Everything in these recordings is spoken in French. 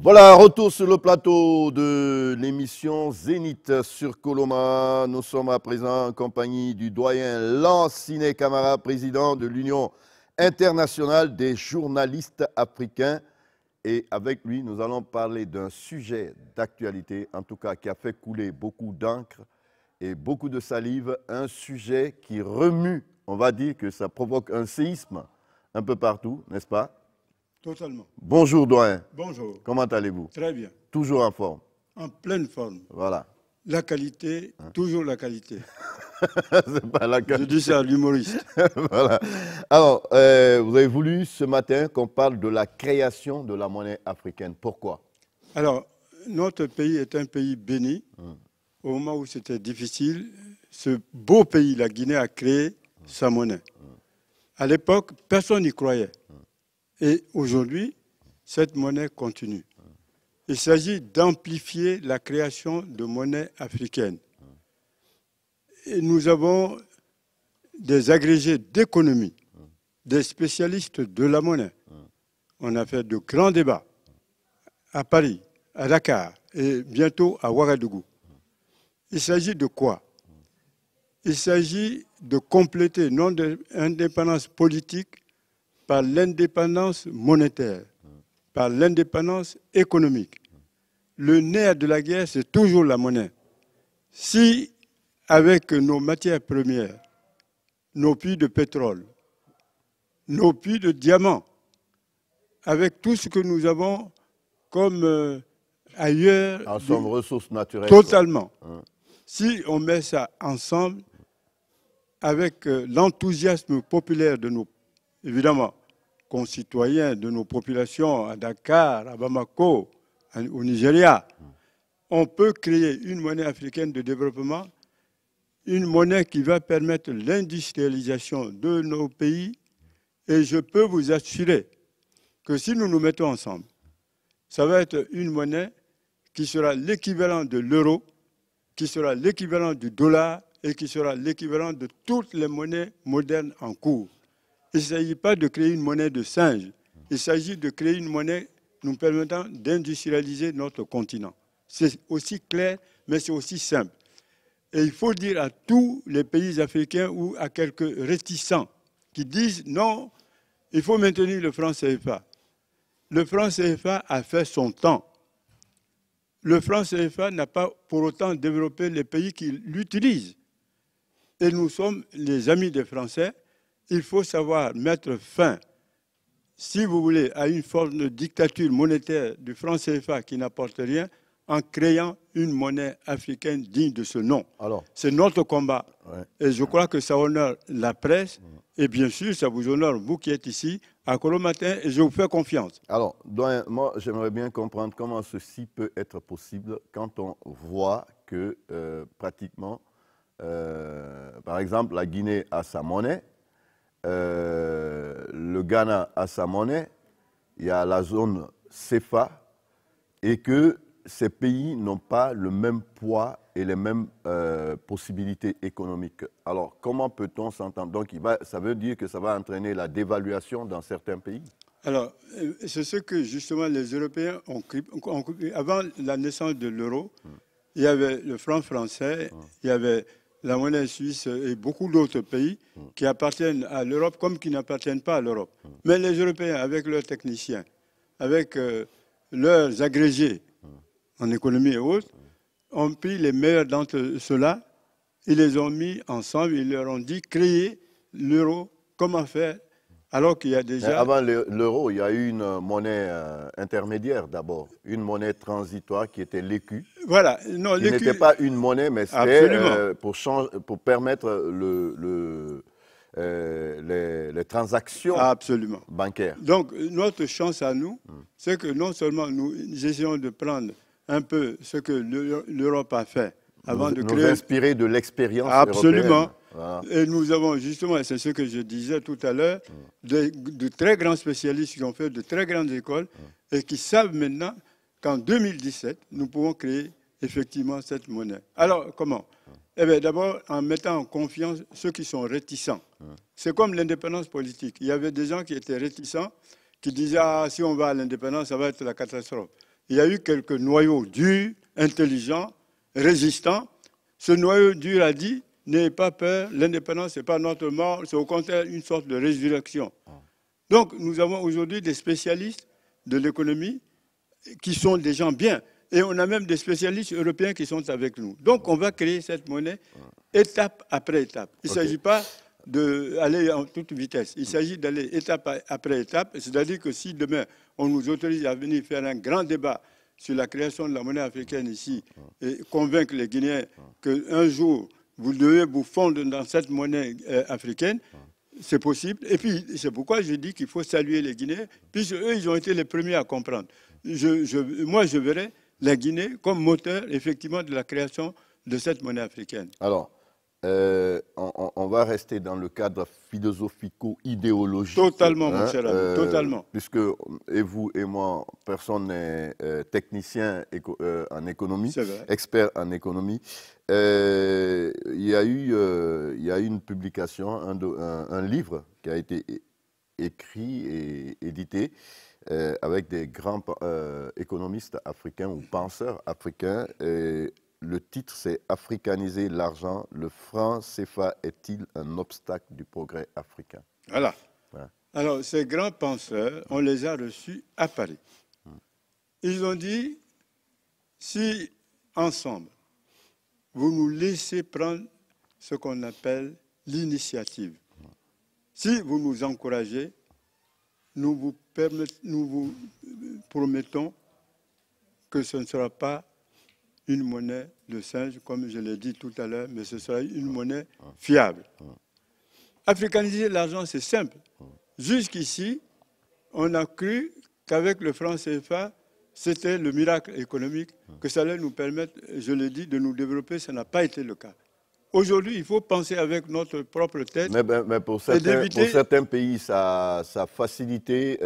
Voilà, retour sur le plateau de l'émission Zénith sur Coloma. Nous sommes à présent en compagnie du doyen Lanciné Camara, président de l'Union internationale des journalistes africains. Et avec lui, nous allons parler d'un sujet d'actualité, en tout cas qui a fait couler beaucoup d'encre et beaucoup de salive. Un sujet qui remue, on va dire que ça provoque un séisme un peu partout, n'est-ce pas? Totalement. Bonjour doyen. Bonjour. Comment allez-vous? Très bien. Toujours en forme. En pleine forme. Voilà. La qualité, toujours la qualité. C'est pas la Je qualité. dis ça à l'humoriste. Voilà. Alors, vous avez voulu ce matin qu'on parle de la création de la monnaie africaine. Pourquoi? Alors, notre pays est un pays béni. Au moment où c'était difficile, ce beau pays, la Guinée, a créé sa monnaie. À l'époque, personne n'y croyait. Et aujourd'hui, cette monnaie continue. Il s'agit d'amplifier la création de monnaie africaine. Et nous avons des agrégés d'économie, des spécialistes de la monnaie. On a fait de grands débats à Paris, à Dakar et bientôt à Ouagadougou. Il s'agit de quoi? Il s'agit de compléter notre indépendance politique par l'indépendance monétaire, par l'indépendance économique. Le nerf de la guerre, c'est toujours la monnaie. Si, avec nos matières premières, nos puits de pétrole, nos puits de diamants, avec tout ce que nous avons comme ailleurs... En somme, ressources naturelles. Totalement. Si on met ça ensemble, avec l'enthousiasme populaire de nos, évidemment, concitoyens, de nos populations à Dakar, à Bamako, au Nigeria, on peut créer une monnaie africaine de développement, une monnaie qui va permettre l'industrialisation de nos pays. Et je peux vous assurer que si nous nous mettons ensemble, ça va être une monnaie qui sera l'équivalent de l'euro, qui sera l'équivalent du dollar et qui sera l'équivalent de toutes les monnaies modernes en cours. Il ne s'agit pas de créer une monnaie de singe, il s'agit de créer une monnaie nous permettant d'industrialiser notre continent. C'est aussi clair, mais c'est aussi simple. Et il faut dire à tous les pays africains ou à quelques réticents qui disent non, il faut maintenir le franc CFA. Le franc CFA a fait son temps. Le franc CFA n'a pas pour autant développé les pays qui l'utilisent. Et nous sommes les amis des Français. Il faut savoir mettre fin, si vous voulez, à une forme de dictature monétaire du franc CFA qui n'apporte rien, en créant une monnaie africaine digne de ce nom. C'est notre combat. Ouais. Et je crois que ça honore la presse. Et bien sûr, ça vous honore, vous qui êtes ici, à Colomatin, et je vous fais confiance. Alors, moi, j'aimerais bien comprendre comment ceci peut être possible quand on voit que pratiquement, par exemple, la Guinée a sa monnaie, le Ghana a sa monnaie, il y a la zone CFA, et que ces pays n'ont pas le même poids et les mêmes possibilités économiques. Alors, comment peut-on s'entendre? Donc, ça veut dire que ça va entraîner la dévaluation dans certains pays? Alors, c'est ce que justement les Européens ont compris. Avant la naissance de l'euro, il y avait le franc français, il y avait la monnaie suisse et beaucoup d'autres pays qui appartiennent à l'Europe comme qui n'appartiennent pas à l'Europe. Mais les Européens, avec leurs techniciens, avec leurs agrégés en économie et autres, ont pris les meilleurs d'entre ceux-là, ils les ont mis ensemble, ils leur ont dit créer l'euro, comment faire, alors qu'il y a déjà... Mais avant l'euro, il y a eu une monnaie intermédiaire d'abord, une monnaie transitoire qui était l'écu. Voilà. Non, qui n'était pas une monnaie, mais c'était pour permettre les transactions bancaires. Donc, notre chance à nous, c'est que non seulement nous essayons de prendre un peu ce que l'Europe a fait avant de créer... Nous inspirer de l'expérience européenne. Absolument. Voilà. Et nous avons justement, et c'est ce que je disais tout à l'heure, de très grands spécialistes qui ont fait de très grandes écoles et qui savent maintenant qu'en 2017, nous pouvons créer effectivement cette monnaie. Alors, comment? Eh bien, d'abord, en mettant en confiance ceux qui sont réticents. C'est comme l'indépendance politique. Il y avait des gens qui étaient réticents, qui disaient « Ah, si on va à l'indépendance, ça va être la catastrophe ». il y a eu quelques noyaux durs, intelligents, résistants. Ce noyau dur a dit, n'ayez pas peur, l'indépendance, ce n'est pas notre mort, c'est au contraire une sorte de résurrection. Donc, nous avons aujourd'hui des spécialistes de l'économie qui sont des gens bien. Et on a même des spécialistes européens qui sont avec nous. Donc, on va créer cette monnaie étape après étape. Il ne s'agit pas d'aller en toute vitesse. Il s'agit d'aller étape après étape. C'est-à-dire que si demain, on nous autorise à venir faire un grand débat sur la création de la monnaie africaine ici et convaincre les Guinéens qu'un jour, vous devez vous fondre dans cette monnaie africaine, c'est possible. Et puis, c'est pourquoi je dis qu'il faut saluer les Guinéens, puisque eux, ils ont été les premiers à comprendre. Moi, je verrais la Guinée comme moteur, effectivement, de la création de cette monnaie africaine. Alors, on va rester dans le cadre philosophico-idéologique. Totalement, mon cher ami, totalement. Puisque, et vous et moi, personne n'est technicien en économie, expert en économie. Il y a eu une publication, un livre qui a été écrit et édité avec des grands économistes africains ou penseurs africains. Le titre, c'est « Africaniser l'argent, le franc CFA est-il un obstacle du progrès africain ?» Voilà. Ouais. Alors, ces grands penseurs, on les a reçus à Paris. Ils ont dit, si ensemble, vous nous laissez prendre ce qu'on appelle l'initiative, si vous nous encouragez, nous vous promettons que ce ne sera pas une monnaie de singe, comme je l'ai dit tout à l'heure, mais ce sera une monnaie fiable. Africaniser l'argent, c'est simple. Jusqu'ici, on a cru qu'avec le franc CFA, c'était le miracle économique, que ça allait nous permettre, je l'ai dit, de nous développer. Ça n'a pas été le cas. Aujourd'hui, il faut penser avec notre propre tête. Mais pour certains pays, ça a facilité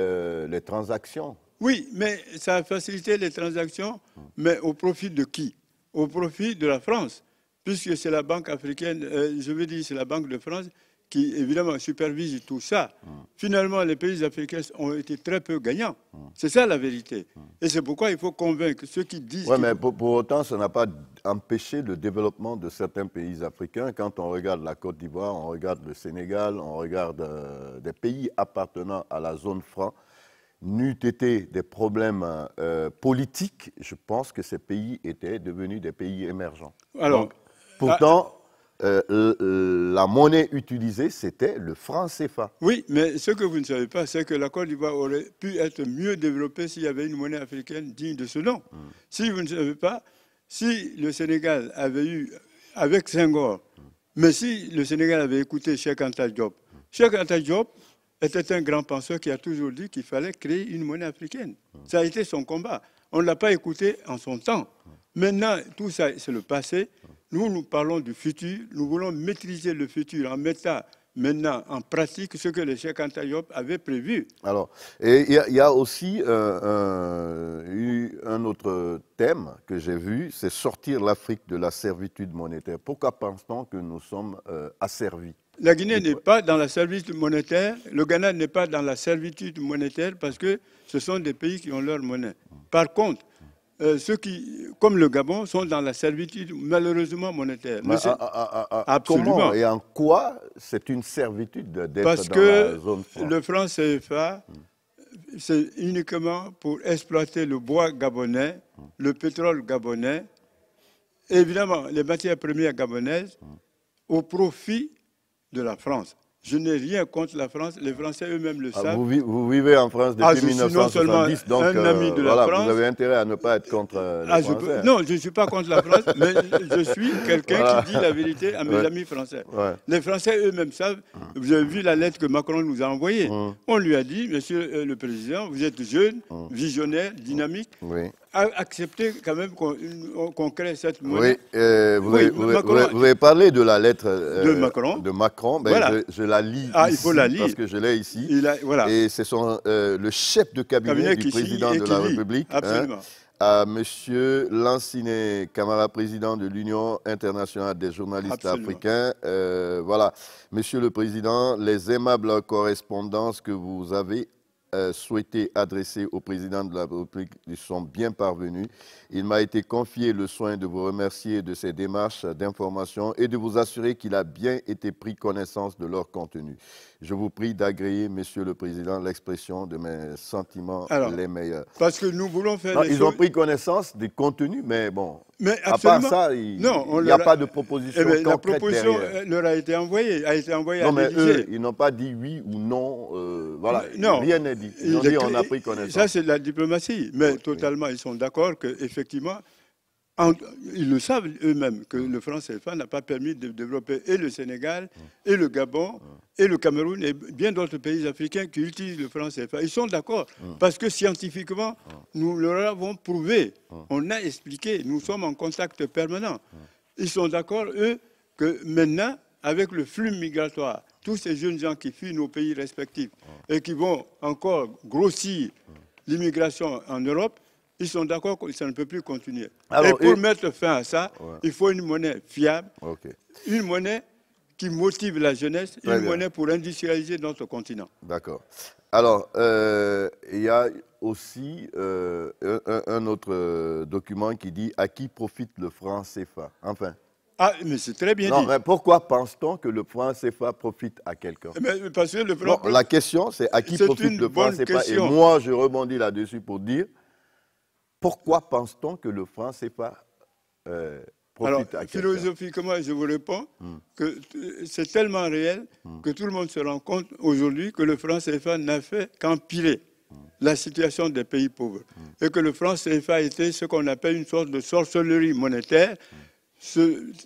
les transactions. Oui, mais ça a facilité les transactions, mais au profit de qui? Au profit de la France, puisque c'est la Banque africaine, je veux dire, c'est la Banque de France qui, évidemment, supervise tout ça. Finalement, les pays africains ont été très peu gagnants. C'est ça la vérité. Et c'est pourquoi il faut convaincre ceux qui disent... Oui, mais pour autant, ça n'a pas empêché le développement de certains pays africains. Quand on regarde la Côte d'Ivoire, on regarde le Sénégal, on regarde des pays appartenant à la zone franc, n'eût été des problèmes politiques, je pense que ces pays étaient devenus des pays émergents. Alors, donc, pourtant, la monnaie utilisée, c'était le franc CFA. Oui, mais ce que vous ne savez pas, c'est que la Côte d'Ivoire aurait pu être mieux développée s'il y avait une monnaie africaine digne de ce nom. Si vous ne savez pas, si le Sénégal avait eu, avec Senghor, mais si le Sénégal avait écouté Cheikh Anta Diop, Cheikh Anta Diop était un grand penseur qui a toujours dit qu'il fallait créer une monnaie africaine. Ça a été son combat. On ne l'a pas écouté en son temps. Maintenant, tout ça, c'est le passé. Nous parlons du futur. Nous voulons maîtriser le futur en mettant maintenant en pratique ce que le Cheikh Anta Diop avait prévu. Alors, il y a aussi eu un autre thème que j'ai vu, c'est sortir l'Afrique de la servitude monétaire. Pourquoi pense-t-on que nous sommes asservis? La Guinée n'est pas dans la servitude monétaire, le Ghana n'est pas dans la servitude monétaire parce que ce sont des pays qui ont leur monnaie. Par contre, ceux qui, comme le Gabon, sont dans la servitude malheureusement monétaire. Absolument. Comment et en quoi c'est une servitude d'être dans la zone franc? Parce que le franc CFA, c'est uniquement pour exploiter le bois gabonais, le pétrole gabonais, et évidemment les matières premières gabonaises au profit de la France. Je n'ai rien contre la France, les Français eux-mêmes le savent. Vous vivez en France depuis 1970, donc un ami de la France. Vous avez intérêt à ne pas être contre les Français. Non, je ne suis pas contre la France, mais je suis quelqu'un qui dit la vérité à mes amis français. Les Français eux-mêmes savent. Vous avez vu la lettre que Macron nous a envoyée. On lui a dit, monsieur le Président, vous êtes jeune, visionnaire, dynamique. Accepter quand même qu'on crée cette monnaie. Oui, vous avez parlé de la lettre de Macron. Ben, voilà. Je la lis il faut la lire. Parce que je l'ai ici. Voilà. Et c'est le chef de cabinet du président de la République. Absolument. À monsieur Lanciné Camara, président de l'Union internationale des journalistes africains. Voilà. Monsieur le Président, les aimables correspondances que vous avez souhaité adresser au président de la République sont bien parvenus. Il m'a été confié le soin de vous remercier de ces démarches d'information et de vous assurer qu'il a bien été pris connaissance de leur contenu. Je vous prie d'agréer, Monsieur le Président, l'expression de mes sentiments les meilleurs. Parce que nous voulons faire Ils ont pris connaissance des contenus, mais bon, mais à part ça, il n'y a pas de proposition concrète la proposition derrière. leur a été envoyée, non, mais eux, ils n'ont pas dit oui ou non, voilà, non, rien n'est dit. Ils ont dit on a pris connaissance. Ça, c'est de la diplomatie, mais totalement, ils sont d'accord qu'effectivement, ils le savent eux-mêmes, que le franc CFA n'a pas permis de développer et le Sénégal, et le Gabon, et le Cameroun, et bien d'autres pays africains qui utilisent le franc CFA. Ils sont d'accord, parce que scientifiquement, nous leur avons prouvé, on a expliqué, nous sommes en contact permanent. Ils sont d'accord, eux, que maintenant, avec le flux migratoire, tous ces jeunes gens qui fuient nos pays respectifs et qui vont encore grossir l'immigration en Europe, ils sont d'accord que ça ne peut plus continuer. Alors, et pour mettre fin à ça, il faut une monnaie fiable, une monnaie qui motive la jeunesse, une monnaie pour industrialiser notre continent. D'accord. Alors, il y a aussi un autre document qui dit « À qui profite le franc CFA ?» Enfin. Ah, mais c'est très bien dit. Non, mais pourquoi pense-t-on que le franc CFA profite à quelqu'un? Parce que le franc... La question, c'est à qui profite le franc CFA? Et moi, je rebondis là-dessus pour dire, pourquoi pense-t-on que le franc CFA profite à quelqu'un? Philosophiquement, je vous réponds que c'est tellement réel que tout le monde se rend compte aujourd'hui que le franc CFA n'a fait qu'empirer la situation des pays pauvres. Et que le franc CFA était ce qu'on appelle une sorte de sorcellerie monétaire,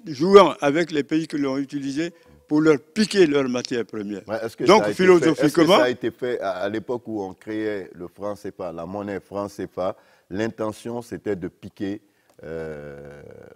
jouant avec les pays qui l'ont utilisé pour leur piquer leurs matières premières. Donc, philosophiquement... Est-ce que ça a été fait à l'époque où on créait le franc CFA, la monnaie franc CFA? L'intention, c'était de piquer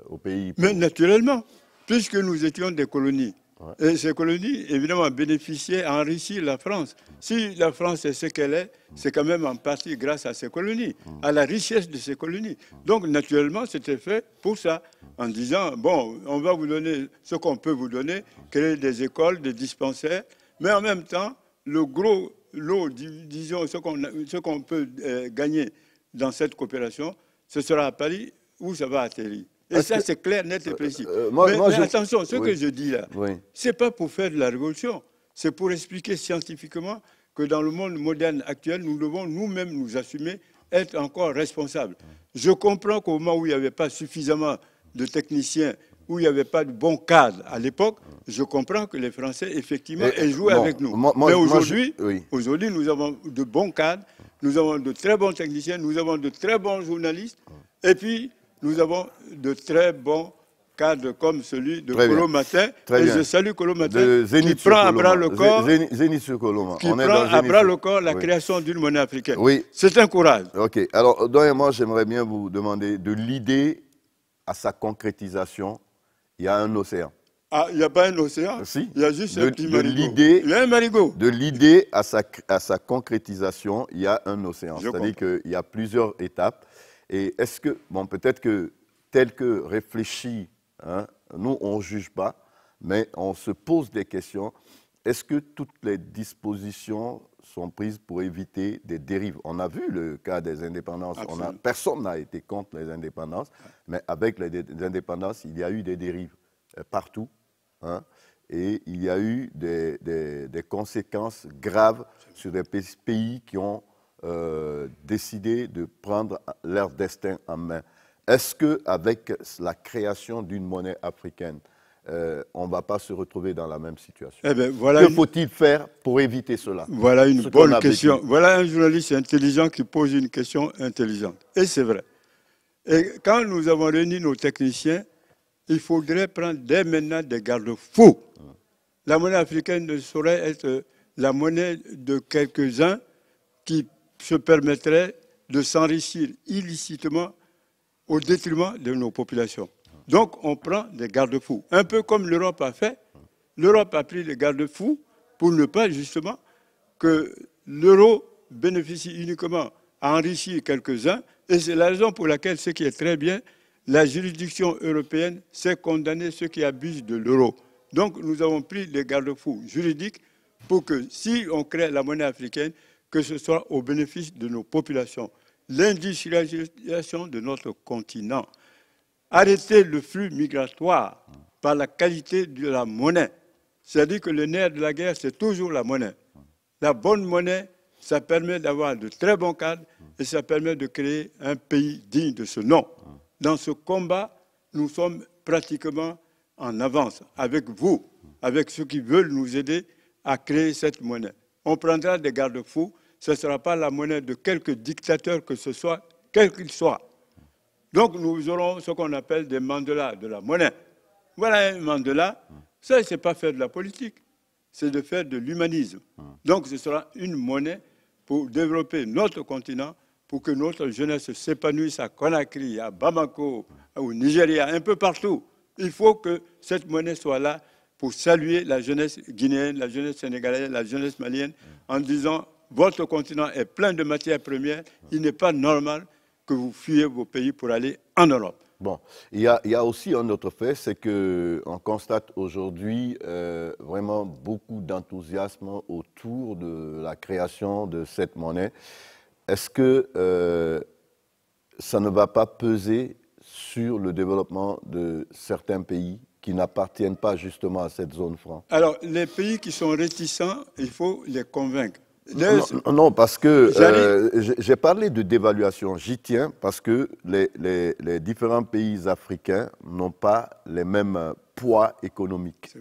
aux pays pauvres. Mais naturellement, puisque nous étions des colonies. Et ces colonies, évidemment, bénéficiaient, enrichir la France. Si la France est ce qu'elle est, c'est quand même en partie grâce à ces colonies, à la richesse de ces colonies. Donc, naturellement, c'était fait pour ça, en disant, bon, on va vous donner ce qu'on peut vous donner, créer des écoles, des dispensaires, mais en même temps, le gros lot, disons, ce qu'on peut gagner dans cette coopération, ce sera à Paris où ça va atterrir. Et ça, c'est clair, net et précis. Mais attention, ce que je dis là, ce n'est pas pour faire de la révolution. C'est pour expliquer scientifiquement que dans le monde moderne actuel, nous devons nous-mêmes nous assumer, être encore responsables. Je comprends qu'au moment où il n'y avait pas suffisamment de techniciens, où il n'y avait pas de bons cadres à l'époque, je comprends que les Français, effectivement, aient joué avec nous. Mais aujourd'hui, nous avons de bons cadres, nous avons de très bons techniciens, nous avons de très bons journalistes, et puis nous avons de très bons cadres comme celui de Kolo Matin. Et je salue Kolo Matin qui prend à bras le corps, la création d'une monnaie africaine. C'est un courage. Ok. Alors, moi, j'aimerais bien vous demander de l'idée à sa concrétisation. Il y a un océan. Ah, il n'y a pas un océan? Si. Il y a juste un petit marigot. Il y a un marigot. De l'idée à sa concrétisation, il y a un océan. C'est-à-dire qu'il y a plusieurs étapes. Et est-ce que, bon, peut-être que tel que réfléchi, hein, nous, on ne juge pas, mais on se pose des questions. Est-ce que toutes les dispositions sont prises pour éviter des dérives? On a vu le cas des indépendances. Personne n'a été contre les indépendances, mais avec les indépendances, il y a eu des dérives partout. Hein, et il y a eu des conséquences graves sur des pays qui ont décidé de prendre leur destin en main. Est-ce qu'avec la création d'une monnaie africaine, on ne va pas se retrouver dans la même situation? Que faut-il faire pour éviter cela? Voilà une bonne question. Voilà un journaliste intelligent qui pose une question intelligente. Et c'est vrai. Et quand nous avons réuni nos techniciens, il faudrait prendre dès maintenant des garde-fous. La monnaie africaine ne saurait être la monnaie de quelques-uns qui se permettrait de s'enrichir illicitement au détriment de nos populations. Donc, on prend des garde-fous. Un peu comme l'Europe a fait. L'Europe a pris des garde-fous pour ne pas, justement, que l'euro bénéficie uniquement à enrichir quelques-uns. Et c'est la raison pour laquelle, ce qui est très bien, la juridiction européenne sait condamner ceux qui abusent de l'euro. Donc, nous avons pris des garde-fous juridiques pour que, si on crée la monnaie africaine, que ce soit au bénéfice de nos populations. L'industrialisation de notre continent. Arrêter le flux migratoire par la qualité de la monnaie. C'est-à-dire que le nerf de la guerre, c'est toujours la monnaie. La bonne monnaie, ça permet d'avoir de très bons cadres et ça permet de créer un pays digne de ce nom. Dans ce combat, nous sommes pratiquement en avance avec vous, avec ceux qui veulent nous aider à créer cette monnaie. On prendra des garde-fous, ce ne sera pas la monnaie de quelque dictateur que ce soit, quel qu'il soit. Donc nous aurons ce qu'on appelle des mandalas de la monnaie. Voilà un mandala, ça c'est pas faire de la politique, c'est de faire de l'humanisme. Donc ce sera une monnaie pour développer notre continent, pour que notre jeunesse s'épanouisse à Conakry, à Bamako, au Nigeria, un peu partout. Il faut que cette monnaie soit là pour saluer la jeunesse guinéenne, la jeunesse sénégalaise, la jeunesse malienne, en disant votre continent est plein de matières premières, il n'est pas normal que vous fuyez vos pays pour aller en Europe. Bon, il y a aussi un autre fait, c'est qu'on constate aujourd'hui vraiment beaucoup d'enthousiasme autour de la création de cette monnaie. Est-ce que ça ne va pas peser sur le développement de certains pays qui n'appartiennent pas justement à cette zone franc? Alors, les pays qui sont réticents, il faut les convaincre. Non, parce que j'ai parlé de dévaluation, j'y tiens, parce que les différents pays africains n'ont pas les mêmes poids économiques.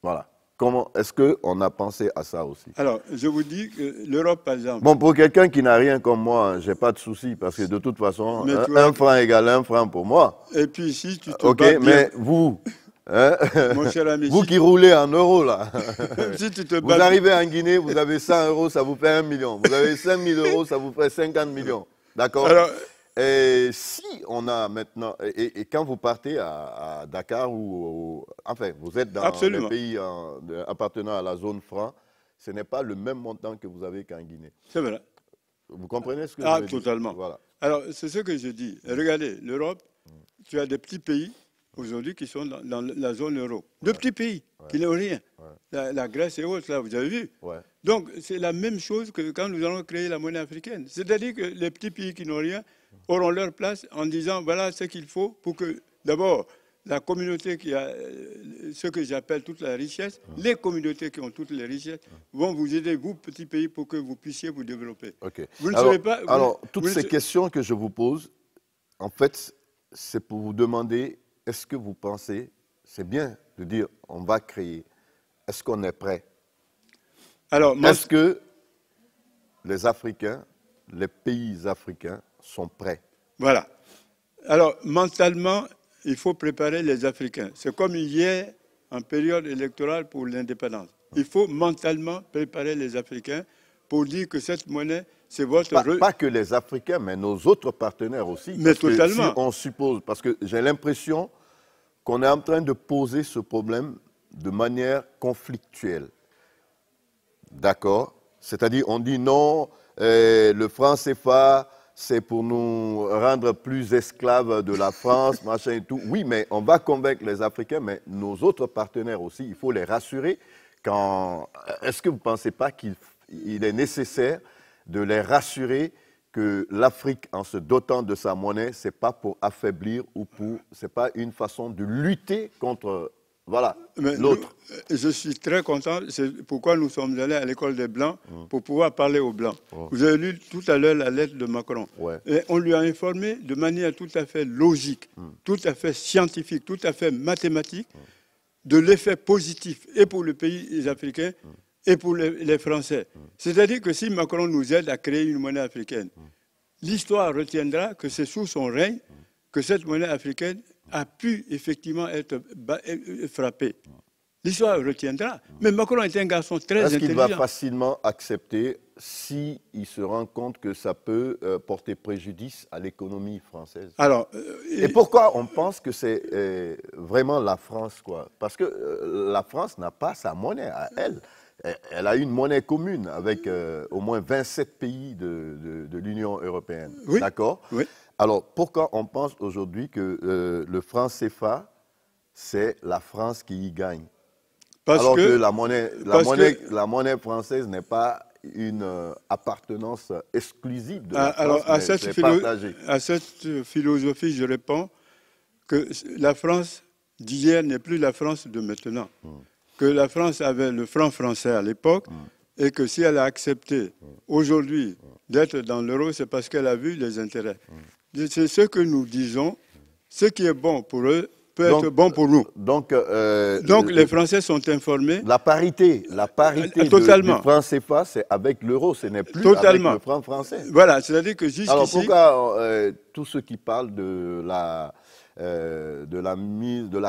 Voilà. Comment est-ce qu'on a pensé à ça aussi? Alors, je vous dis que l'Europe, par exemple... Bon, pour quelqu'un qui n'a rien comme moi, je n'ai pas de souci, parce que de toute façon, un franc égale un franc pour moi. Et puis si tu te bats bien... mais vous... Hein? Mon cher ami, vous qui roulez en euros, là, si tu te vous arrivez en Guinée, vous avez 100 euros, ça vous fait 1 million. Vous avez 5 000 euros, ça vous fait 50 millions. D'accord? Et si on a maintenant, et quand vous partez à Dakar, enfin, vous êtes dans les pays appartenant à la zone franc, ce n'est pas le même montant que vous avez qu'en Guinée. C'est vrai. Vous comprenez ce que je veux dire? Totalement. Voilà. Alors, c'est ce que je dis. Regardez, l'Europe, tu as des petits pays aujourd'hui qui sont dans la zone euro. De petits pays qui n'ont rien. La Grèce et autres, là, vous avez vu. Donc, c'est la même chose que quand nous allons créer la monnaie africaine. C'est-à-dire que les petits pays qui n'ont rien auront leur place en disant, voilà ce qu'il faut pour que, d'abord, la communauté qui a ce que j'appelle toute la richesse, les communautés qui ont toutes les richesses, vont vous aider, vous, petits pays, pour que vous puissiez vous développer. Vous ne savez pas... toutes ces questions que je vous pose, en fait, c'est pour vous demander... Est-ce que vous pensez, c'est bien de dire on va créer, est-ce qu'on est prêt? Alors, est-ce que les Africains, les pays africains sont prêts? Voilà. Alors, mentalement, il faut préparer les Africains. C'est comme hier, en période électorale pour l'indépendance. Il faut mentalement préparer les Africains pour dire que cette monnaie, c'est votre... Pas que les Africains, mais nos autres partenaires aussi. Mais totalement. Si on suppose, parce que j'ai l'impression qu'on est en train de poser ce problème de manière conflictuelle. D'accord? C'est-à-dire, on dit non, le franc CFA, c'est pour nous rendre plus esclaves de la France, machin et tout. Oui, mais on va convaincre les Africains, mais nos autres partenaires aussi, il faut les rassurer. Est-ce que vous ne pensez pas qu'il est nécessaire de les rassurer que l'Afrique, en se dotant de sa monnaie, ce n'est pas pour affaiblir ou ce n'est pas une façon de lutter contre l'autre? Je suis très content, c'est pourquoi nous sommes allés à l'école des Blancs, pour pouvoir parler aux Blancs. Vous avez lu tout à l'heure la lettre de Macron. Et on lui a informé de manière tout à fait logique, tout à fait scientifique, tout à fait mathématique, de l'effet positif, et pour le pays africain, et pour les Français. C'est-à-dire que si Macron nous aide à créer une monnaie africaine, l'histoire retiendra que c'est sous son règne que cette monnaie africaine a pu effectivement être frappée. L'histoire retiendra. Mais Macron est un garçon très intelligent. Est-ce qu'il va facilement accepter s'il se rend compte que ça peut porter préjudice à l'économie française? Alors, et pourquoi on pense que c'est vraiment la France, quoi? Parce que la France n'a pas sa monnaie à elle. Elle a une monnaie commune avec au moins 27 pays de l'Union européenne. Oui. D'accord? Oui. Alors, pourquoi on pense aujourd'hui que le franc CFA, c'est la France qui y gagne? Alors que la monnaie française n'est pas une appartenance exclusive de la Alors, France, mais c'est partagé. à cette philosophie, je réponds que la France d'hier n'est plus la France de maintenant. Que la France avait le franc français à l'époque et que si elle a accepté aujourd'hui d'être dans l'euro, c'est parce qu'elle a vu les intérêts. C'est ce que nous disons. Ce qui est bon pour eux peut être bon pour nous. Donc les Français sont informés. La parité totalement. du franc CFA, c'est avec l'euro, ce n'est plus avec le franc français. Voilà, c'est-à-dire que jusqu'ici... Alors pourquoi tous ceux qui parlent de la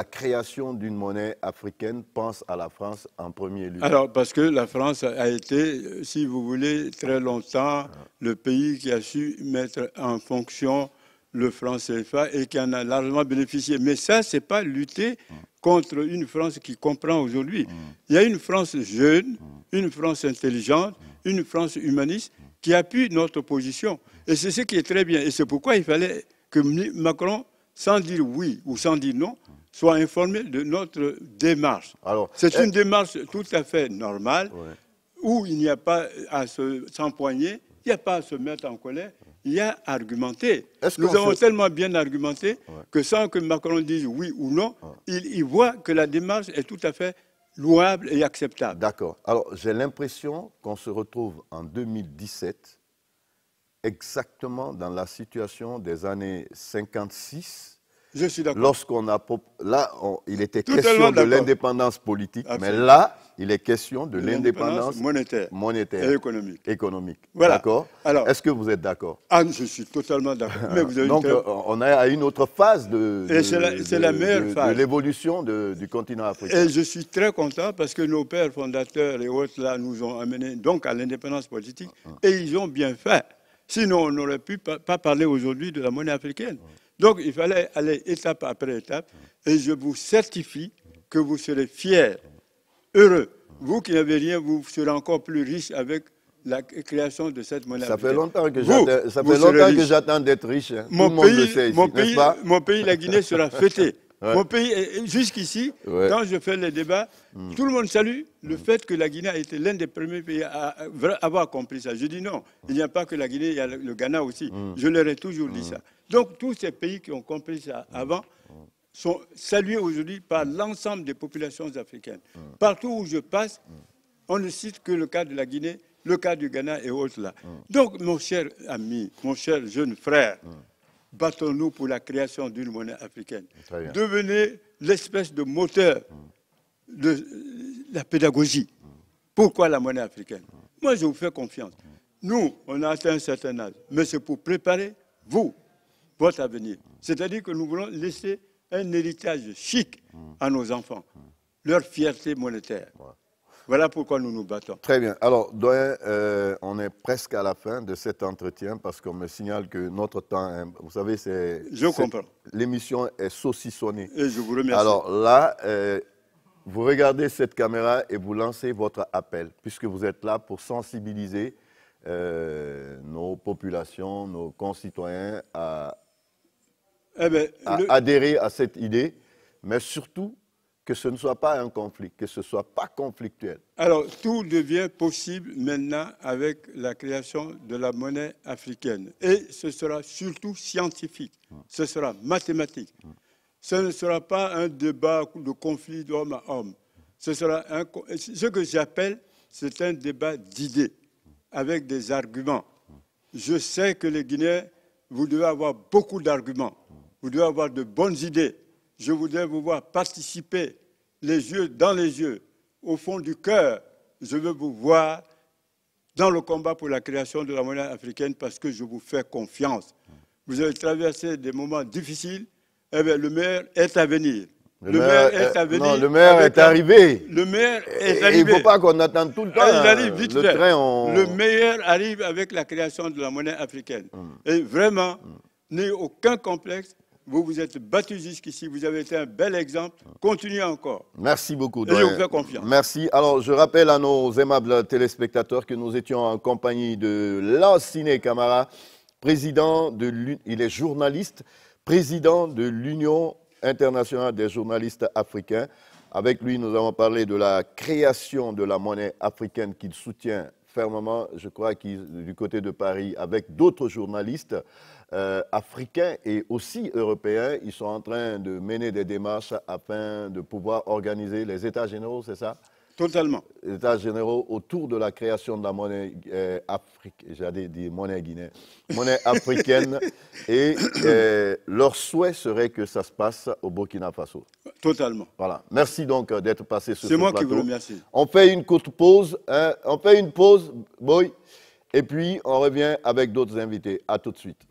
création d'une monnaie africaine pensent à la France en premier lieu? Alors parce que la France a été, si vous voulez, très longtemps le pays qui a su mettre en fonction le franc CFA et qui en a largement bénéficié. Mais ça, ce n'est pas lutter contre une France qui comprend aujourd'hui. Il y a une France jeune, une France intelligente, une France humaniste qui appuie notre position. Et c'est ce qui est très bien. Et c'est pourquoi il fallait que Macron, sans dire oui ou sans dire non, soit informé de notre démarche. C'est une démarche tout à fait normale, où il n'y a pas à s'empoigner, il n'y a pas à se mettre en colère. Il y a argumenté. Nous avons tellement bien argumenté que sans que Macron dise oui ou non, il voit que la démarche est tout à fait louable et acceptable. D'accord. Alors, j'ai l'impression qu'on se retrouve en 2017, exactement dans la situation des années 56. Je suis d'accord. Lorsqu'on a... Là, il était question de l'indépendance politique, mais là, il est question de l'indépendance monétaire et économique. Voilà. D'accord. Est-ce que vous êtes d'accord? Je suis totalement d'accord. Donc, on est à une autre phase de l'évolution du continent africain. Et je suis très content parce que nos pères fondateurs et autres là nous ont amenés donc à l'indépendance politique et ils ont bien fait. Sinon, on n'aurait pu pas parler aujourd'hui de la monnaie africaine. Donc, il fallait aller étape après étape et je vous certifie que vous serez fiers, heureux. Vous qui n'avez rien, vous serez encore plus riches avec la création de cette monnaie africaine. Ça fait longtemps que j'attends d'être riche. Hein. Tout le monde le sait ici, n'est-ce pas? Mon pays, la Guinée, sera fêté. Mon pays, jusqu'ici, quand je fais les débats, tout le monde salue le fait que la Guinée a été l'un des premiers pays à avoir compris ça. Je dis non, il n'y a pas que la Guinée, il y a le Ghana aussi. Je leur ai toujours dit ça. Donc tous ces pays qui ont compris ça avant sont salués aujourd'hui par l'ensemble des populations africaines. Partout où je passe, on ne cite que le cas de la Guinée, le cas du Ghana et autres là. Donc mon cher ami, mon cher jeune frère, battons-nous pour la création d'une monnaie africaine. Devenez l'espèce de moteur de la pédagogie. Pourquoi la monnaie africaine? Moi, je vous fais confiance. Nous, on a atteint un certain âge, mais c'est pour préparer vous, votre avenir. C'est-à-dire que nous voulons laisser un héritage chic à nos enfants, leur fierté monétaire. Voilà pourquoi nous nous battons. Très bien. Alors, doyen, on est presque à la fin de cet entretien parce qu'on me signale que notre temps, vous savez, l'émission est saucissonnée. Et je vous remercie. Alors là, vous regardez cette caméra et vous lancez votre appel, puisque vous êtes là pour sensibiliser nos populations, nos concitoyens à adhérer à cette idée, mais surtout que ce ne soit pas un conflit, que ce ne soit pas conflictuel. Alors, tout devient possible maintenant avec la création de la monnaie africaine. Et ce sera surtout scientifique, ce sera mathématique. Ce ne sera pas un débat de conflit d'homme à homme. Ce que j'appelle, c'est un débat d'idées, avec des arguments. Je sais que les Guinéens, vous devez avoir beaucoup d'arguments. Vous devez avoir de bonnes idées. Je voudrais vous voir participer les yeux dans les yeux, au fond du cœur. Je veux vous voir dans le combat pour la création de la monnaie africaine parce que je vous fais confiance. Vous avez traversé des moments difficiles. Eh bien, le meilleur est à venir. Le meilleur est à venir. Non, le meilleur est arrivé. Le meilleur est arrivé. Il ne faut pas qu'on attende tout le temps. Il arrive vite fait. Le meilleur arrive avec la création de la monnaie africaine. Et vraiment, n'ayez aucun complexe. Vous vous êtes battus jusqu'ici, vous avez été un bel exemple. Continuez encore. Merci beaucoup. Et je vous fais confiance. Merci. Alors, je rappelle à nos aimables téléspectateurs que nous étions en compagnie de Lansine Camara, il est journaliste, président de l'Union internationale des journalistes africains. Avec lui, nous avons parlé de la création de la monnaie africaine qu'il soutient fermement, je crois qu'ils, du côté de Paris, avec d'autres journalistes africains et aussi européens, ils sont en train de mener des démarches afin de pouvoir organiser les États généraux, c'est ça? Totalement. Les États généraux autour de la création de la monnaie africaine, j'allais dire monnaie guinéenne, monnaie africaine, et leur souhait serait que ça se passe au Burkina Faso. Totalement. Voilà. Merci donc d'être passé sur ce plateau. C'est moi qui vous remercie. On fait une courte pause, hein? On fait une pause, boy, et puis on revient avec d'autres invités. À tout de suite.